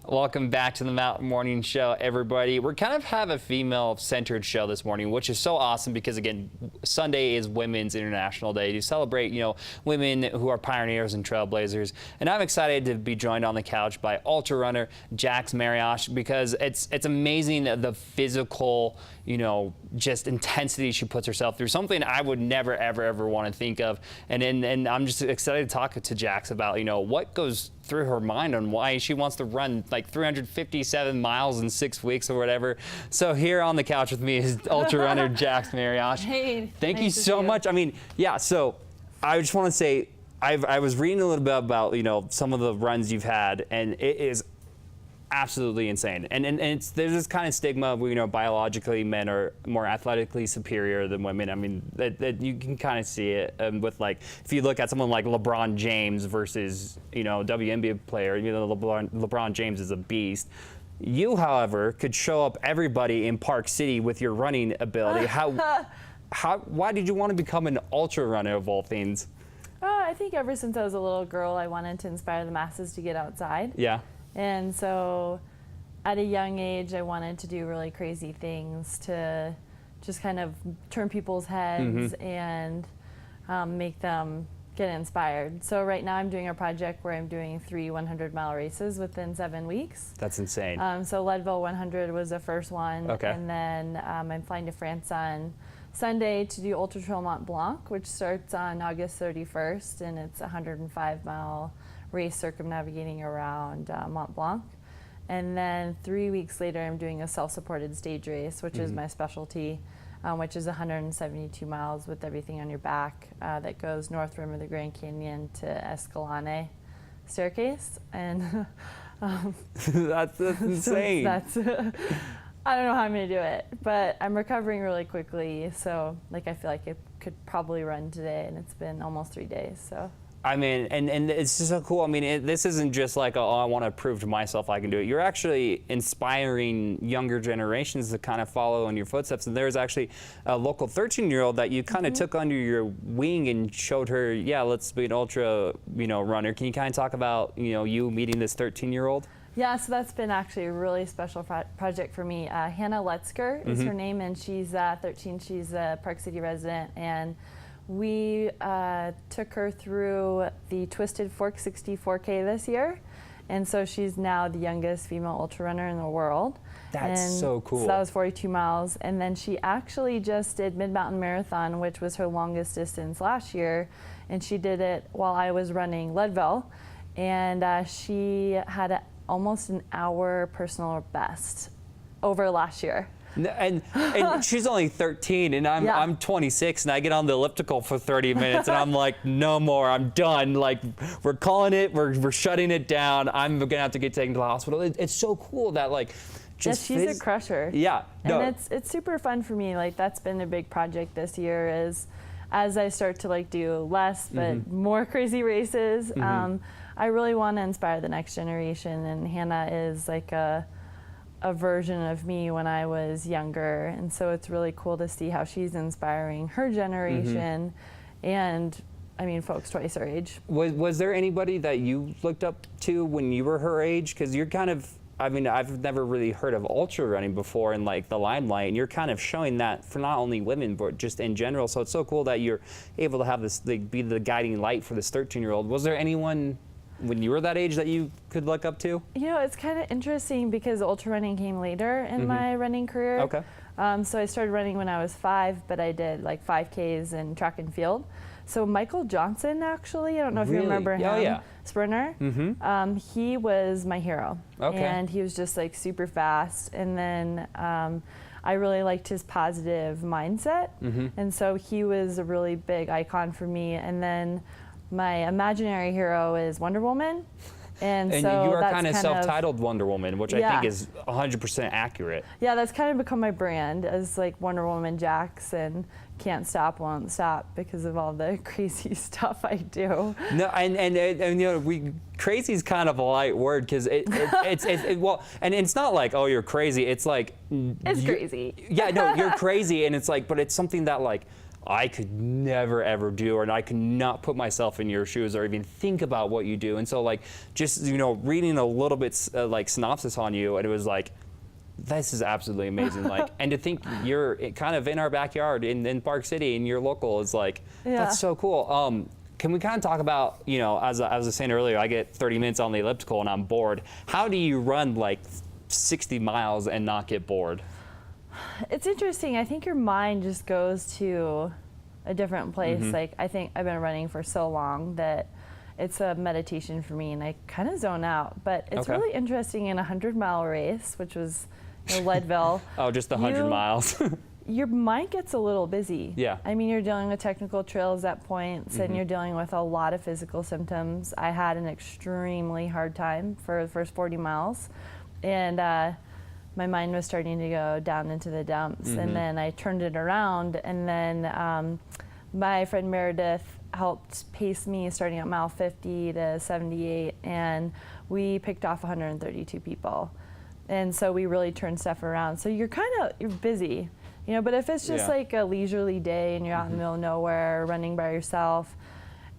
Welcome back to the Mountain Morning Show, everybody. We're kind of have a female-centered show this morning, which is so awesome because, again, Sunday is Women's International Day to celebrate, women who are pioneers and trailblazers. And I'm excited to be joined on the couch by ultra runner Jax Mariash because it's amazing the physical, just intensity she puts herself through. Something I would never, ever want to think of. And I'm just excited to talk to Jax about, what goes through her mind on why she wants to run like 357 miles in 6 weeks or whatever. So here on the couch with me is ultra runner Jax Mariash. Hey, thank you so much. I mean, yeah, so I just want to say I was reading a little bit about, some of the runs you've had, and it is absolutely insane. And there's this kind of stigma of, biologically men are more athletically superior than women. I mean, that you can kind of see it with, like, if you look at someone like LeBron James versus, WNBA player, LeBron James is a beast. You, however, could show up everybody in Park City with your running ability. Why did you want to become an ultra runner of all things? I think ever since I was a little girl, I wanted to inspire the masses to get outside. Yeah. And so at a young age, I wanted to do really crazy things to just kind of turn people's heads and make them get inspired. So right now I'm doing a project where I'm doing 3 100-mile races within 7 weeks. That's insane. So Leadville 100 was the first one. Okay. And then I'm flying to France on Sunday to do Ultra Trail Mont Blanc, which starts on August 31st, and it's a 105-mile race circumnavigating around Mont Blanc. And then 3 weeks later, I'm doing a self-supported stage race, which is my specialty, which is 172 miles with everything on your back that goes north rim of the Grand Canyon to Escalante staircase. And that's insane. I don't know how I'm gonna do it, but I'm recovering really quickly. So I feel like I could probably run today, and it's been almost 3 days, so. I mean, and it's just so cool. I mean, this isn't just like, oh, I want to prove to myself I can do it. You're actually inspiring younger generations to kind of follow in your footsteps. And there's actually a local 13-year-old that you kind of took under your wing and showed her, yeah, let's be an ultra, runner. Can you kind of talk about, you meeting this 13-year-old? Yeah, so that's been actually a really special project for me. Hannah Letzker is her name, and she's 13. She's a Park City resident, and we took her through the Twisted Fork 64K this year, and so she's now the youngest female ultra runner in the world. That's so cool. So that was 42 miles, and then she actually just did Mid-Mountain Marathon, which was her longest distance last year, and she did it while I was running Leadville, and she had almost an hour personal best over last year. And she's only 13, and I'm 26, and I get on the elliptical for 30 minutes, and I'm like, no more, I'm done. Like, we're calling it, we're shutting it down. I'm gonna have to get taken to the hospital. It's so cool that, like, just she's a crusher. Yeah, no. And it's super fun for me. Like, that's been a big project this year, is as I start to do less but more crazy races. I really want to inspire the next generation, and Hannah is like a version of me when I was younger, and so it's really cool to see how she's inspiring her generation and I mean folks twice her age. Was there anybody that you looked up to when you were her age? Because you're kind of, I mean, I've never really heard of ultra running before in the limelight, and you're kind of showing that for not only women but just in general. So it's so cool that you're able to have this be the guiding light for this 13-year-old. Was there anyone when you were that age that you could look up to? It's kind of interesting because ultra running came later in my running career. Okay. So I started running when I was 5, but I did 5Ks in track and field. So Michael Johnson, actually, I don't know if you remember him. Oh, yeah. Sprinter. He was my hero. Okay. And he was just super fast. And then I really liked his positive mindset. And so he was a really big icon for me. And then my imaginary hero is Wonder Woman. And so you are that's kind of self-titled Wonder Woman, which I think is 100% accurate. Yeah, that's kind of become my brand as Wonder Woman Jax, and can't stop, won't stop because of all the crazy stuff I do. No, and crazy is kind of a light word because well, and it's not like, oh, you're crazy. It's like it's crazy. Yeah, no, you're crazy, and it's but it's something that I could never ever do, or I could not put myself in your shoes or even think about what you do. And so like just, you know, reading a little bit like synopsis on you, and it was like, this is absolutely amazing. Like, and to think you're kind of in our backyard in Park City and you're local is like, that's so cool. Can we kind of talk about, you know, as I was saying earlier, I get 30 minutes on the elliptical and I'm bored. How do you run like 60 miles and not get bored? It's interesting. I think your mind just goes to a different place. Like, I think I've been running for so long that it's a meditation for me, and I kind of zone out. But it's really interesting in a 100-mile race, which was, you know, Leadville. Oh, just the 100 miles. Your mind gets a little busy. Yeah. I mean, you're dealing with technical trails at points, and you're dealing with a lot of physical symptoms. I had an extremely hard time for the first 40 miles, and my mind was starting to go down into the dumps. And then I turned it around, and then my friend Meredith helped pace me starting at mile 50 to 78, and we picked off 132 people. And so we really turned stuff around. So you're busy, you know, but if it's just like a leisurely day and you're out in the middle of nowhere running by yourself,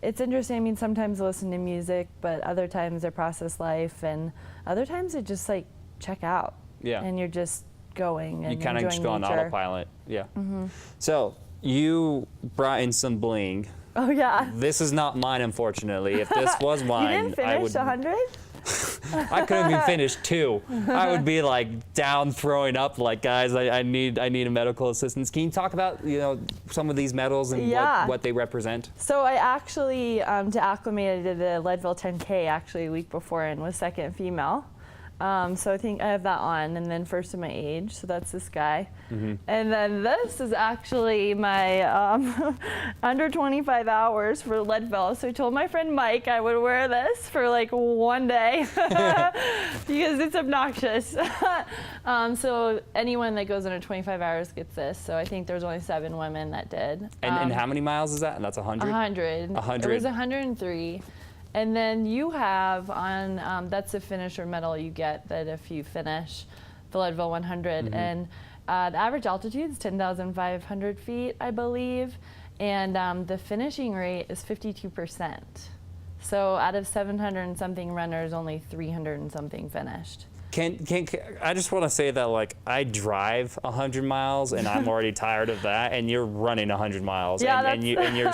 it's interesting. I mean, sometimes I listen to music, but other times I process life, and other times I just like check out. Yeah. And you're just going and you kind of just go on nature. autopilot. Yeah. So you brought in some bling. Oh yeah. This is not mine, unfortunately. If this was mine, You didn't finish 100? I couldn't even finish 2. I would be like down throwing up, like, guys, I need a medical assistance. Can you talk about, you know, some of these medals and what they represent? So I actually, to acclimate, I did the Leadville 10K actually a week before and was second female. So I think I have that on, and then first in my age, so that's this guy. And then this is actually my under 25 hours for Leadville. So I told my friend Mike I would wear this for like one day because it's obnoxious. So anyone that goes under 25 hours gets this. So I think there's only 7 women that did. And how many miles is that? And that's 100? 100. 100. It was 103. And then you have on, that's the finisher medal you get, that if you finish the Leadville 100. And the average altitude is 10,500 feet, I believe. And the finishing rate is 52%. So out of 700 and something runners, only 300 and something finished. I just want to say that, like, I drive 100 miles and I'm already tired of that, and you're running 100 miles. Yeah, and you're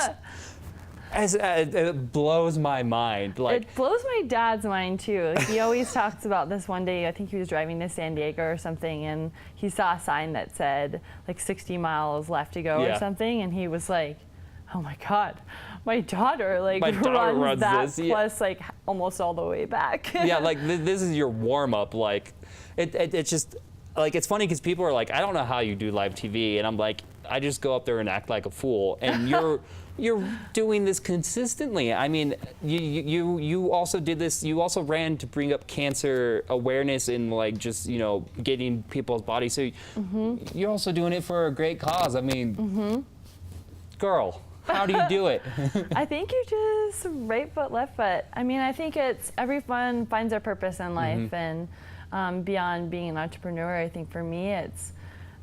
it blows my mind. Like, it blows my dad's mind too. He always talks about this. One day, I think he was driving to San Diego or something, and he saw a sign that said like 60 miles left to go or something, and he was like, "Oh my God, my daughter runs that this, plus like almost all the way back." Yeah, like this is your warm up. Like, it's just like, it's funny because people are like, "I don't know how you do live TV," and I'm like, I just go up there and act like a fool, and you're doing this consistently. I mean, you also did this. You also ran to bring up cancer awareness and, like, just, you know, getting people's bodies. So you're also doing it for a great cause. I mean, girl, how do you do it? I think you just right foot, left foot. I mean, I think it's everyone finds their purpose in life, and beyond being an entrepreneur, I think for me,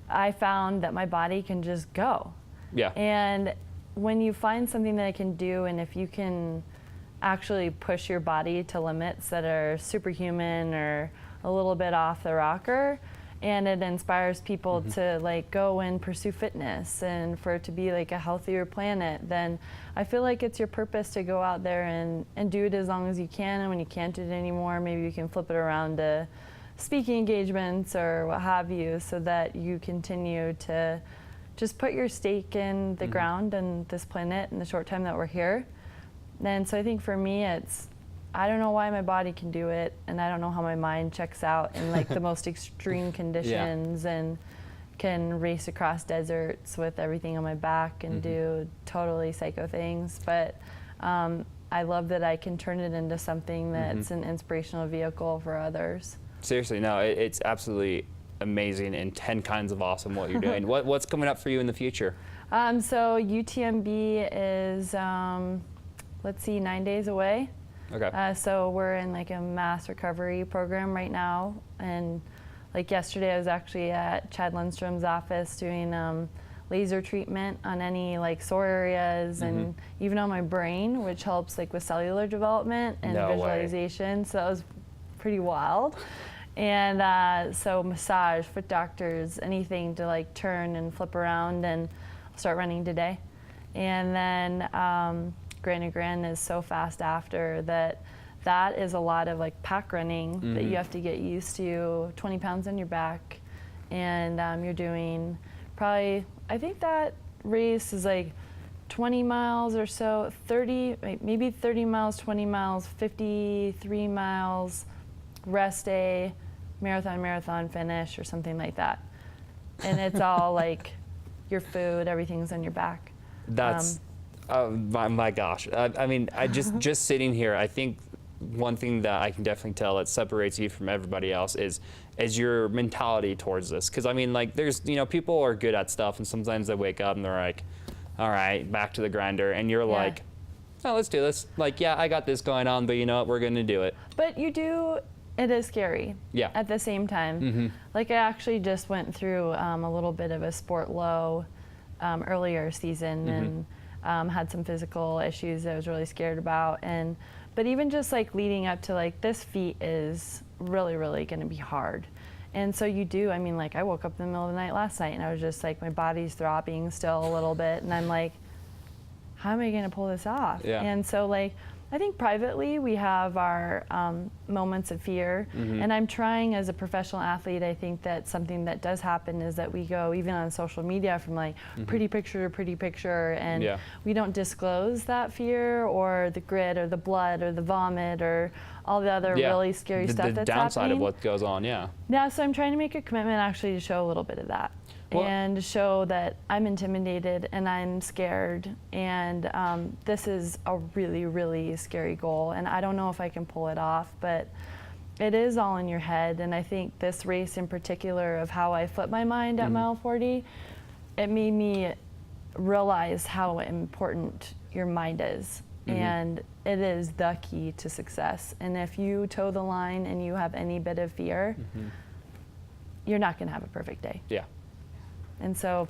I found that my body can just go. Yeah. And when you find something that I can do, and if you can actually push your body to limits that are superhuman or a little bit off the rocker, and it inspires people to like go and pursue fitness and for it to be like a healthier planet, then I feel like it's your purpose to go out there and do it as long as you can. And when you can't do it anymore, maybe you can flip it around to speaking engagements or what have you, so that you continue to just put your stake in the ground and this planet in the short time that we're here. And so I think for me, I don't know why my body can do it, and I don't know how my mind checks out in like the most extreme conditions and can race across deserts with everything on my back and do totally psycho things. But I love that I can turn it into something that's an inspirational vehicle for others. Seriously, no, it's absolutely amazing and 10 kinds of awesome what you're doing. What's coming up for you in the future? So UTMB is, let's see, 9 days away. Okay. So we're in like a mass recovery program right now, and like yesterday I was actually at Chad Lundstrom's office doing laser treatment on any like sore areas and even on my brain, which helps like with cellular development and No way. visualization. So that was pretty wild. And so massage, foot doctors, anything to like turn and flip around, and I'll start running today. And then Granite Grand is so fast after that is a lot of like pack running that you have to get used to, 20 pounds on your back. And you're doing probably, I think that race is like 20 miles or so, 30, maybe 30 miles, 20 miles, 53 miles, rest day, marathon finish or something like that. And it's all like your food, everything's on your back. That's, my gosh. I mean, I just sitting here, I think one thing that I can definitely tell that separates you from everybody else is your mentality towards this. Because I mean, like, there's, you know, people are good at stuff, and sometimes they wake up and they're like, all right, back to the grinder, and you're like, oh, let's do this. Like, yeah, I got this going on, but you know what, we're gonna do it. But you do, it is scary. Yeah. At the same time. Like, I actually just went through a little bit of a sport low earlier season, and had some physical issues that I was really scared about. But even just like leading up to like this feat is really, really going to be hard. And so you do, I mean, like I woke up in the middle of the night last night and I was just like, my body's throbbing still a little bit. And I'm like, how am I going to pull this off? Yeah. And so like, I think privately we have our moments of fear. And I'm trying as a professional athlete, I think that something that does happen is that we go even on social media from like pretty picture to pretty picture, and we don't disclose that fear or the grit or the blood or the vomit or all the other really scary stuff that's happening. The downside of what goes on, Yeah, so I'm trying to make a commitment actually to show a little bit of that. And show that I'm intimidated and I'm scared, and this is a really, really scary goal, and I don't know if I can pull it off, but it is all in your head. And I think this race in particular, of how I flipped my mind at mile 40, it made me realize how important your mind is. And it is the key to success. And if you toe the line and you have any bit of fear, you're not going to have a perfect day. Yeah. And so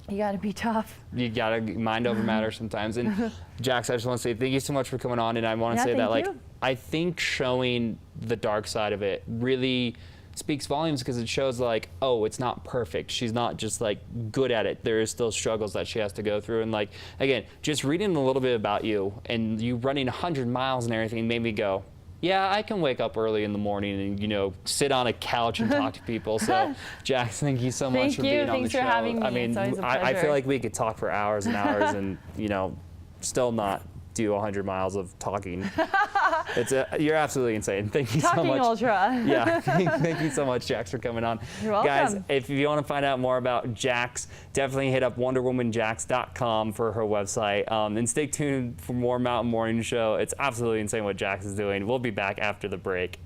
you got to be tough. You got to mind over matter sometimes. And Jax, I just want to say thank you so much for coming on. And I want to say that, like, I think showing the dark side of it really speaks volumes, because it shows like, oh, it's not perfect. She's not just like good at it. There is still struggles that she has to go through. And like, again, just reading a little bit about you and you running 100 miles and everything made me go, yeah, I can wake up early in the morning and, you know, sit on a couch and talk to people. So, Jax, thank you so much for being on the show. Thanks for having me. I mean, it's always a pleasure. I feel like we could talk for hours and hours and, you know, still not do 100 miles of talking. You're absolutely insane. Thank you so much. Talking ultra. Yeah, thank you so much, Jax, for coming on. You're welcome. Guys, if you want to find out more about Jax, definitely hit up wonderwomanjax.com for her website. And stay tuned for more Mountain Morning Show. It's absolutely insane what Jax is doing. We'll be back after the break.